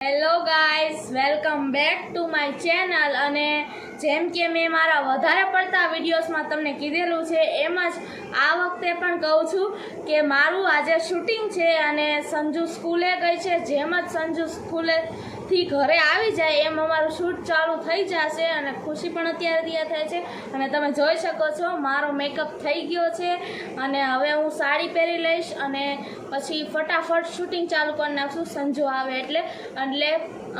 Hello guys, welcome back to my channel. અને જેમ કે મેં મારા વધારે પડતા વિડીયોઝમાં તમને કીધેલું છે એમ જ આ વખતે પણ કહું છું કે મારું આજે શૂટિંગ છે અને સંજુ સ્કૂલે ગઈ છે. જેમ જ સંજુ સ્કૂલેથી ઘરે આવી જાય એમ અમારું શૂટ ચાલુ થઈ જશે અને ખુશી પણ અત્યારે તૈયાર થાય છે અને તમે જોઈ શકો છો મારો મેકઅપ થઈ ગયો છે અને હવે હું સાડી પહેરી લઈશ અને પછી ફટાફટ શૂટિંગ ચાલુ કરી નાખશું સંજુ આવે એટલે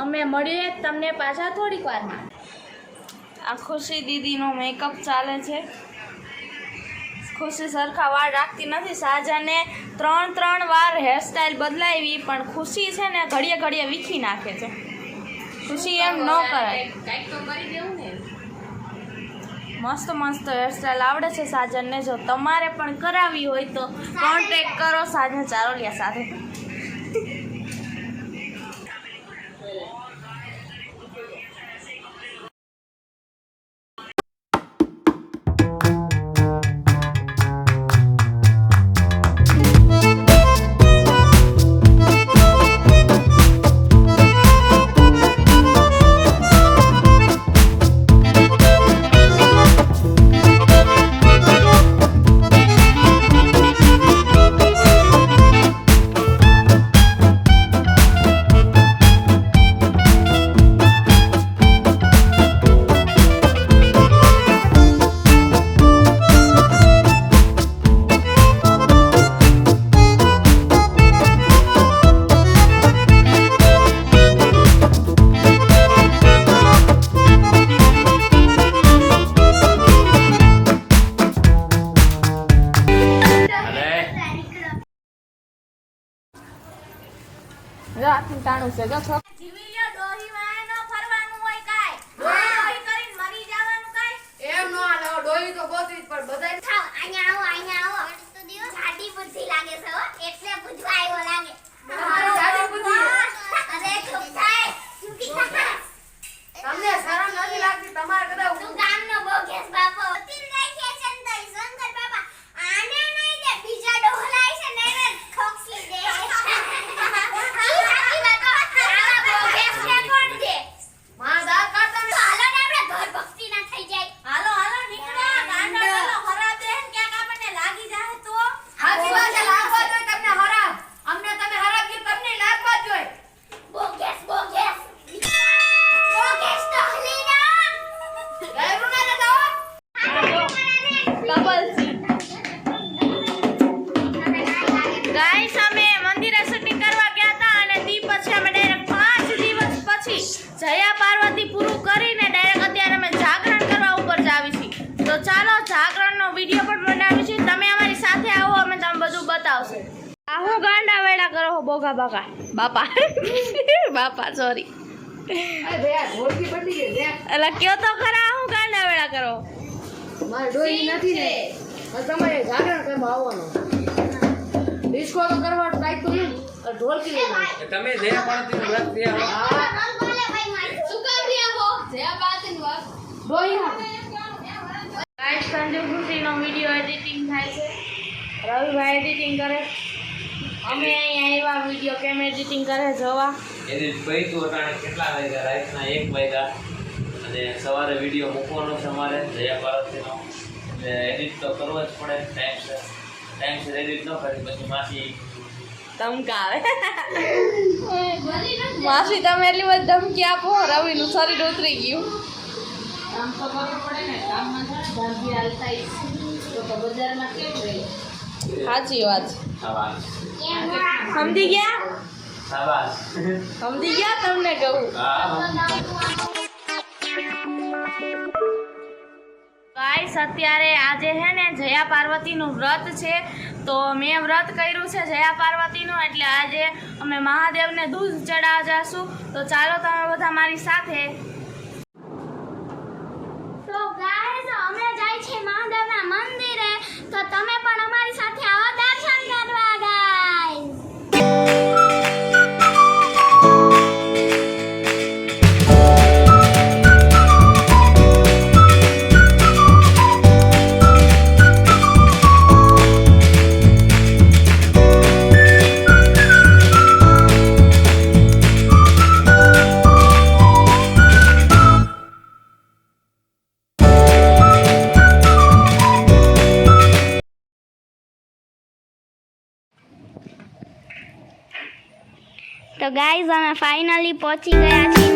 અમે મળીએ તમને પાછા થોડીક વારમાં. આ ખુશી દીદીનો મેકઅપ ચાલે છે. ખુશી સરખા વાળ રાખતી નથી. સાજાને ત્રણ વાર હેરસ્ટાઈલ બદલાવી પણ ખુશી છે ને ઘડીએ ઘડીએ વીખી નાખે છે. ખુશી એમ ન કરાય, કંઈક તો કરી દેવું ને. મસ્ત મસ્ત હેરસ્ટાઈલ આવડે છે સાજનને. જો તમારે પણ કરાવી હોય તો કોન્ટેક્ટ કરો સાજન ચારોલિયા સાથે. ટાણું છે જીવી ડોહીમાં ન ફરવાનું હોય કાઈ ડોહી કરીને મરી જવાનું કાઈ એમ નો આલે. ડોહી તો ગોતવી પણ બધાય ખાવ. અહીંયા આવો તો દિયો જાડી બુદ્ધિ લાગે છે હો, એટલે પૂછવા આવ્યો લાગે. જાડી બુદ્ધિ અરે ચૂપ થાય. તમને શરમ નથી લાગતી? તમાર કદા તું ગામનો બોગેસ બાપો તીર રાખે છે ને શંકર બાપા આને નહીં દે બીજા ડોહલાય છે ને એને ખોખસી દે. જયા પાર્વતી પૂરું કરીને ડાયરેક્ટ અત્યારે અમે જાગરણ કરવા ઉપર જ આવી છીએ. તો ચાલો જાગરણનો વિડીયો પણ બનાવીશું. તમે અમારી સાથે આવો, અમે તમને બધું બતાવશું. આ હું ગાંડા વેડા કરો હો બોગા બાકા બાપા બાપા સોરી એટલે કયો તો ખરા હું ગાંડા વેડા કરો. મારે ડોઈ નથી ને તમારે જાગરણ કરવા આવવાનું. ડિસ્કો તો કરવાનું કાઈ તો નહીં. ઢોલકી લેવાનું. તમે જયા પાર્વતીનું વ્રત રહ્યા હો. સંજુ ખુશીનો વિડીયો એડિટિંગ થાય છે. રવિભાઈ એડિટિંગ કરે. અમે અહીંયા આવ્યા વિડીયો કેમ એડિટિંગ કરે જોવા. એડિટ કરી તો અટાણે કેટલા વાગ્યા? રાતના 1 વાગ્યા અને સવારે વિડીયો મૂકવાનો છે અમારે જયા પાર્વતીનો. એટલે એડિટ તો કરવો જ પડે ટાઈમસર એડિટ ન કરી પછી માસી ધમકાવે. માસી તમે એટલી બધી ધમકી આપો રવિનું શરીર ઉતરી ગયું. કામ તો કરવું પડે ને. કામમાં ભાગી હાલતા તો બજારમાં કેમ રહે? સાચી વાત. શાબાશ સમજી ગયા? શાબાશ સમજી ગયા તમને કહું. ગાઈસ અત્યારે આજે છે ને જયા પાર્વતીનું વ્રત છે. તો મેં વ્રત કર્યું છે જયા પાર્વતીનું, એટલે આજે અમે મહાદેવને દૂધ ચડાવવા જઈશું. તો ચાલો તમે બધા મારી સાથે. તો ગાઈસ અમે જાય છે મહાદેવના મંદિરે. તો તમે પણ અમારી સાથે આવો દર્શન કરવા ગાઈસ. તો ગાઈઝ અમે ફાઇનલી પહોંચી ગયા છીએ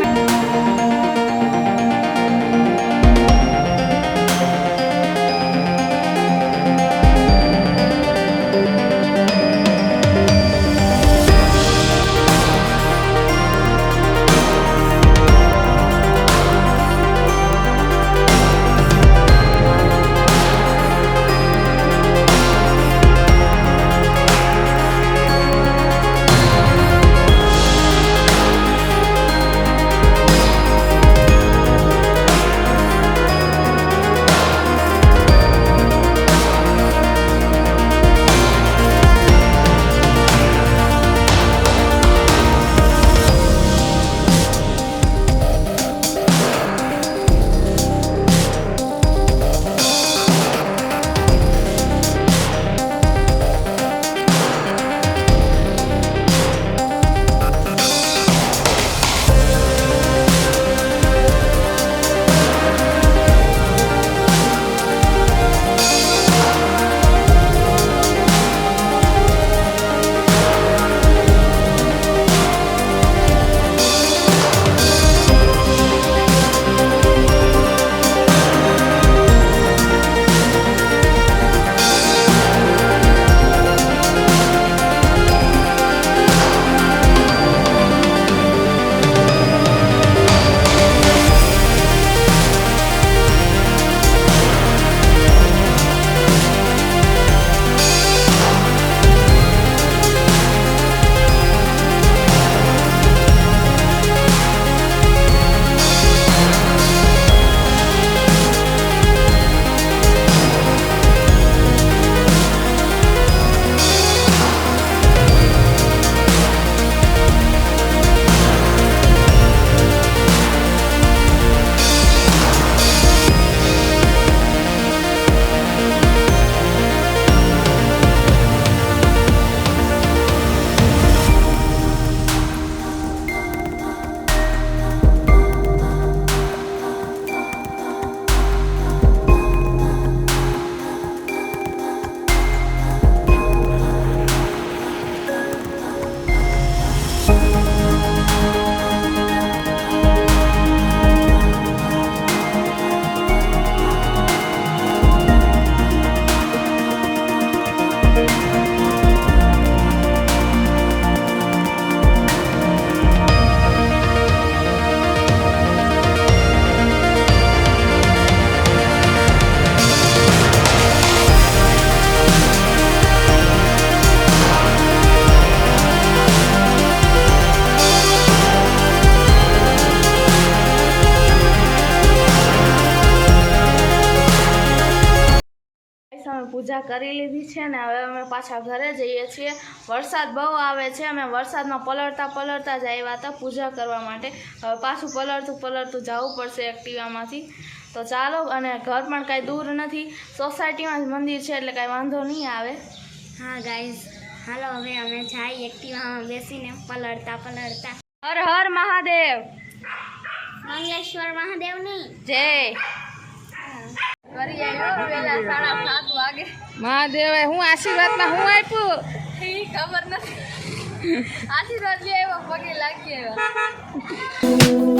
અમે પૂજા કરી લીધી છે ને હવે અમે પાછા ઘરે જઈએ છીએ. વરસાદ બહુ આવે છે, અમે વરસાદમાં પલળતા જ આવ્યા હતા પૂજા કરવા માટે. હવે પાછું પલળતું જવું પડશે એક્ટિવામાંથી. તો ચાલો, અને ઘર પણ કાંઈ દૂર નથી, સોસાયટીમાં જ મંદિર છે એટલે કાંઈ વાંધો નહીં આવે. હા ગાઈઝ, હાલો હવે અમે જાય એક્ટિવામાં બેસીને પલળતા. હર હર મહાદેવ, મંગલેશ્વર મહાદેવની જય. મહાદેવે હું આશીર્વાદમાં હું આપ્યું ખબર નથી. આશીર્વાદ લે પગે લાગી આવ્યા.